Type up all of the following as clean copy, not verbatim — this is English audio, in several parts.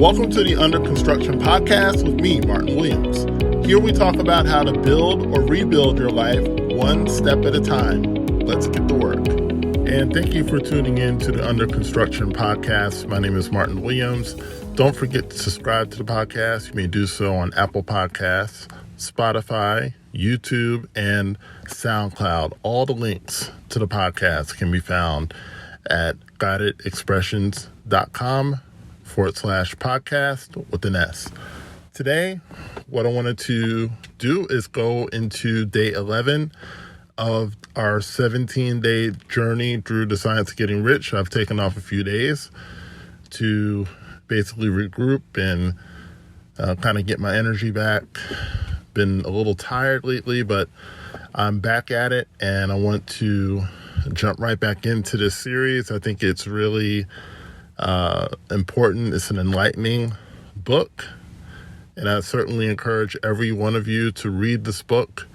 Welcome to the Under Construction Podcast with me, Martin Williams. Here we talk about how to build or rebuild your life one step at a time. Let's get to work. And thank you for tuning in to the Under Construction Podcast. My name is Martin Williams. Don't forget to subscribe to the podcast. You may do so on Apple Podcasts, Spotify, YouTube, and SoundCloud. All the links to the podcast can be found at guidedexpressions.com/podcast with an S. Today, what I wanted to do is go into day 11 of our 17-day journey through the science of getting rich. I've taken off a few days to basically regroup and kind of get my energy back. Been a little tired lately, but I'm back at it, and I want to jump right back into this series. I think it's really important. It's an enlightening book, and I certainly encourage every one of you to read this book,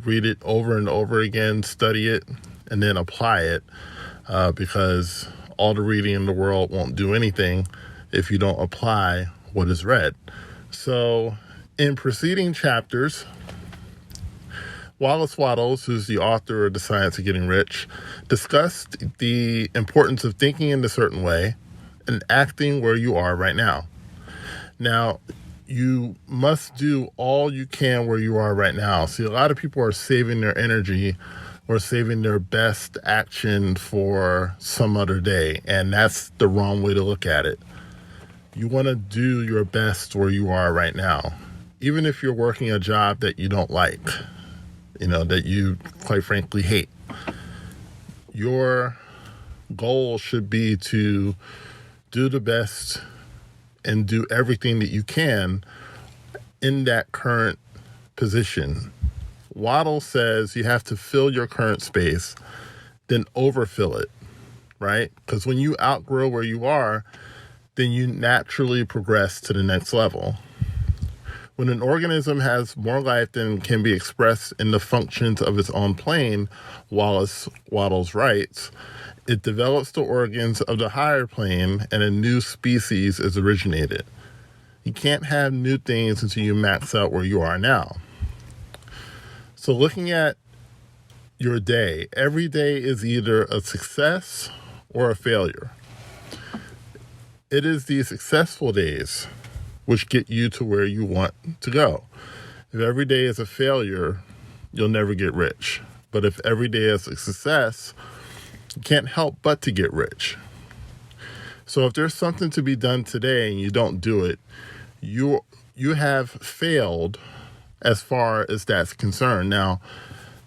read it over and over again, study it, and then apply it, because all the reading in the world won't do anything if you don't apply what is read. So in preceding chapters, Wattles, who's the author of The Science of Getting Rich, discussed the importance of thinking in a certain way and acting where you are right now. Now, you must do all you can where you are right now. See, a lot of people are saving their energy or saving their best action for some other day, and that's the wrong way to look at it. You want to do your best where you are right now, even if you're working a job that you don't like, that you quite frankly hate. Your goal should be to do the best and do everything that you can in that current position. Wattles says you have to fill your current space, then overfill it, right? Because when you outgrow where you are, then you naturally progress to the next level. When an organism has more life than can be expressed in the functions of its own plane, Wattles writes, it develops the organs of the higher plane and a new species is originated. You can't have new things until you max out where you are now. So looking at your day, every day is either a success or a failure. It is the successful days which get you to where you want to go. If every day is a failure, you'll never get rich. But if every day is a success, you can't help but to get rich. So if there's something to be done today and you don't do it, you have failed as far as that's concerned. Now,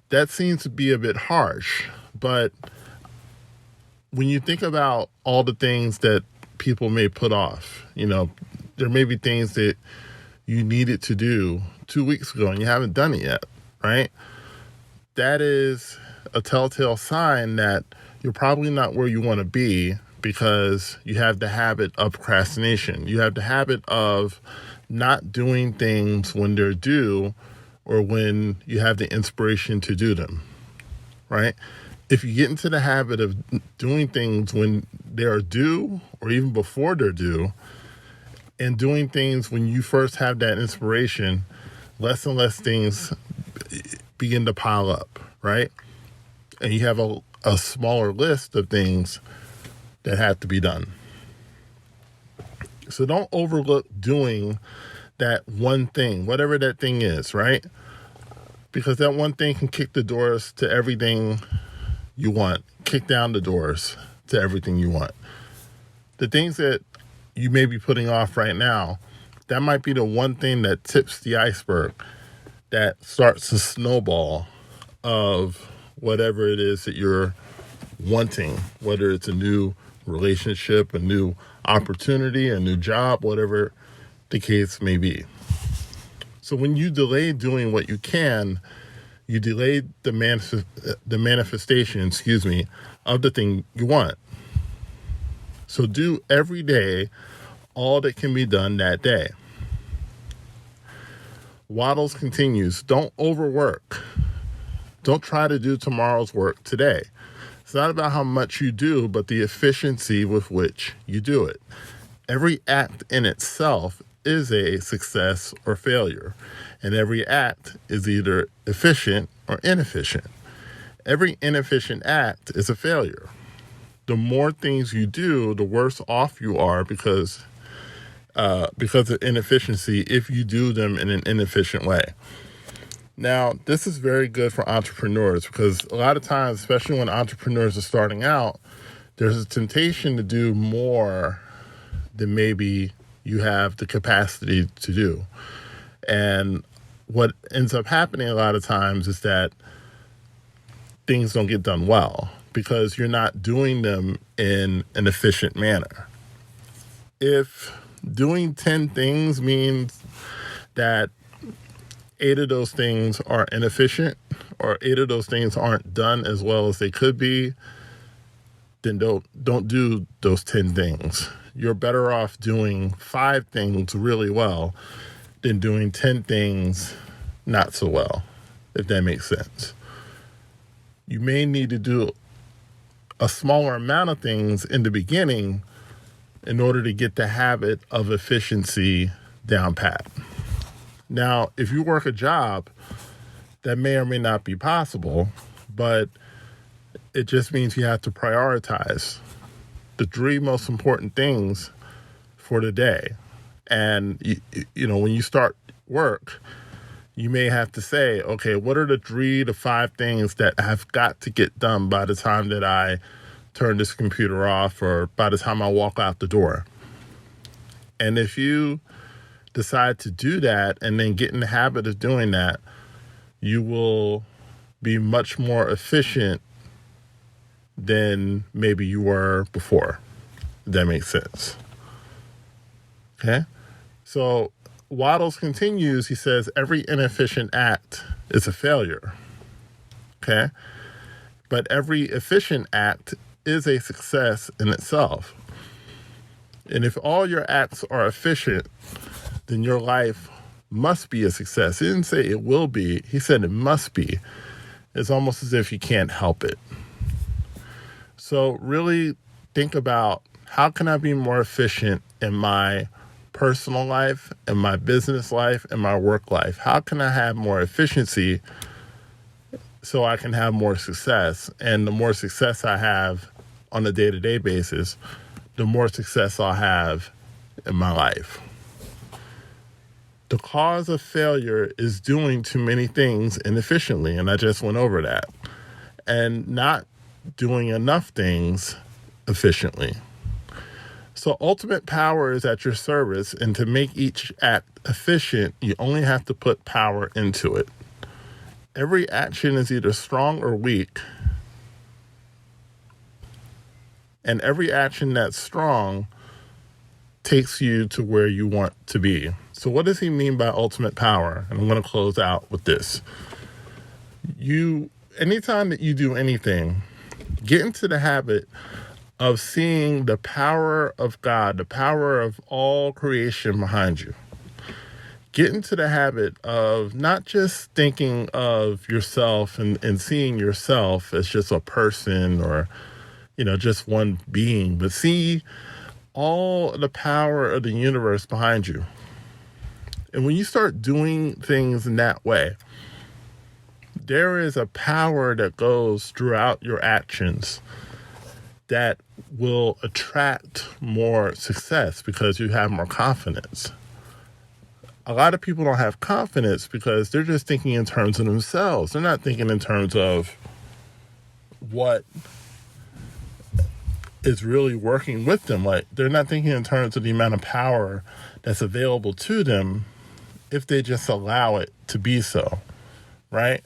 that seems to be a bit harsh, but when you think about all the things that people may put off, there may be things that you needed to do 2 weeks ago and you haven't done it yet, right? That is a telltale sign that you're probably not where you want to be, because you have the habit of procrastination. You have the habit of not doing things when they're due or when you have the inspiration to do them, right? If you get into the habit of doing things when they are due or even before they're due, and doing things when you first have that inspiration, less and less things begin to pile up, right? And you have a smaller list of things that have to be done. So don't overlook doing that one thing, whatever that thing is, right? Because that one thing can kick the doors to everything you want, kick down the doors to everything you want. The things that you may be putting off right now, that might be the one thing that tips the iceberg, that starts the snowball of whatever it is that you're wanting, whether it's a new relationship, a new opportunity, a new job, whatever the case may be. So when you delay doing what you can, you delay the manifestation, of the thing you want. So do every day all that can be done that day. Wattles continues, don't overwork. Don't try to do tomorrow's work today. It's not about how much you do, but the efficiency with which you do it. Every act in itself is a success or failure, and every act is either efficient or inefficient. Every inefficient act is a failure. The more things you do, the worse off you are because of inefficiency if you do them in an inefficient way. Now, this is very good for entrepreneurs because a lot of times, especially when entrepreneurs are starting out, there's a temptation to do more than maybe you have the capacity to do. And what ends up happening a lot of times is that things don't get done well because you're not doing them in an efficient manner. If doing 10 things means that 8 of those things are inefficient or 8 of those things aren't done as well as they could be, then don't do those 10 things. You're better off doing 5 things really well than doing 10 things not so well, if that makes sense. You may need to do a smaller amount of things in the beginning in order to get the habit of efficiency down pat. Now, if you work a job, that may or may not be possible, but it just means you have to prioritize the 3 most important things for the day. And, when you start work, you may have to say, okay, what are the 3 to 5 things that have got to get done by the time that I turn this computer off or by the time I walk out the door? And if you decide to do that and then get in the habit of doing that, you will be much more efficient than maybe you were before, if that makes sense. Okay? So Wattles continues, he says, every inefficient act is a failure. Okay? But every efficient act is a success in itself. And if all your acts are efficient, then your life must be a success. He didn't say it will be. He said it must be. It's almost as if you can't help it. So really think about, how can I be more efficient in my personal life, in my business life, in my work life? How can I have more efficiency so I can have more success? And the more success I have on a day-to-day basis, the more success I'll have in my life. The cause of failure is doing too many things inefficiently, and I just went over that, and not doing enough things efficiently. So ultimate power is at your service, and to make each act efficient, you only have to put power into it. Every action is either strong or weak, and every action that's strong takes you to where you want to be. So what does he mean by ultimate power? And I'm going to close out with this. Anytime that you do anything, get into the habit of seeing the power of God, the power of all creation behind you. Get into the habit of not just thinking of yourself and seeing yourself as just a person or, just one being, but see all the power of the universe behind you. And when you start doing things in that way, there is a power that goes throughout your actions that will attract more success because you have more confidence. A lot of people don't have confidence because they're just thinking in terms of themselves. They're not thinking in terms of what is really working with them. Like, they're not thinking in terms of the amount of power that's available to them if they just allow it to be so, right?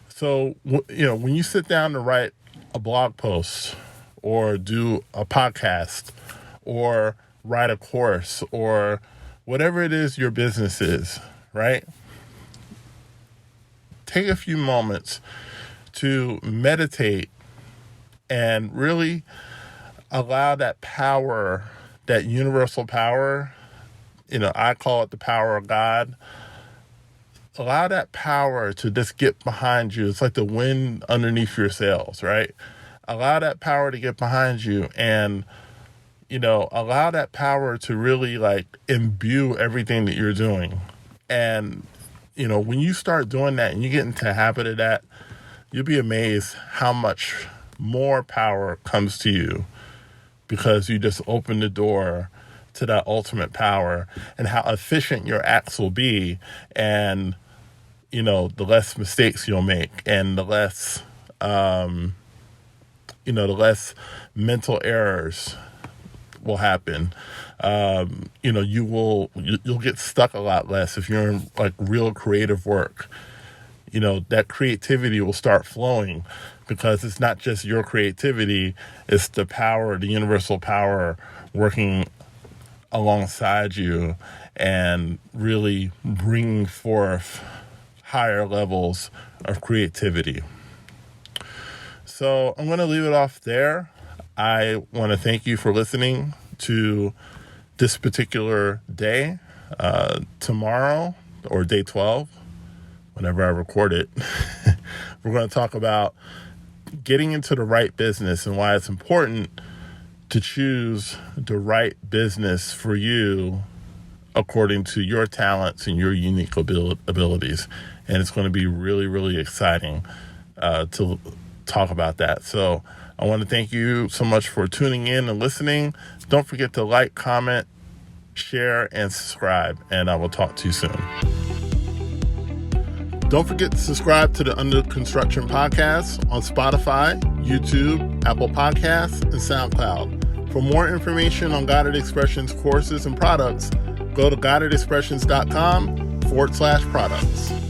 So, when you sit down to write a blog post or do a podcast or write a course or whatever it is your business is, right? Take a few moments to meditate and really allow that power, that universal power, I call it the power of God. Allow that power to just get behind you. It's like the wind underneath your sails, right? Allow that power to get behind you and allow that power to really like imbue everything that you're doing. And, when you start doing that and you get into a habit of that, you'll be amazed how much more power comes to you because you just open the door to that ultimate power, and how efficient your acts will be, and, the less mistakes you'll make, and the less, the less mental errors will happen. You'll get stuck a lot less if you're in like real creative work. That creativity will start flowing because it's not just your creativity, it's the power, the universal power working alongside you and really bringing forth higher levels of creativity. So I'm going to leave it off there. I want to thank you for listening to this particular day. Tomorrow, or day 12, whenever I record it, we're going to talk about getting into the right business and why it's important to choose the right business for you according to your talents and your unique abilities. And it's going to be really, really exciting to talk about that. So I want to thank you so much for tuning in and listening. Don't forget to like, comment, share, and subscribe. And I will talk to you soon. Don't forget to subscribe to the Under Construction podcast on Spotify, YouTube, Apple Podcasts, and SoundCloud. For more information on Guided Expressions courses and products, go to guidedexpressions.com/products.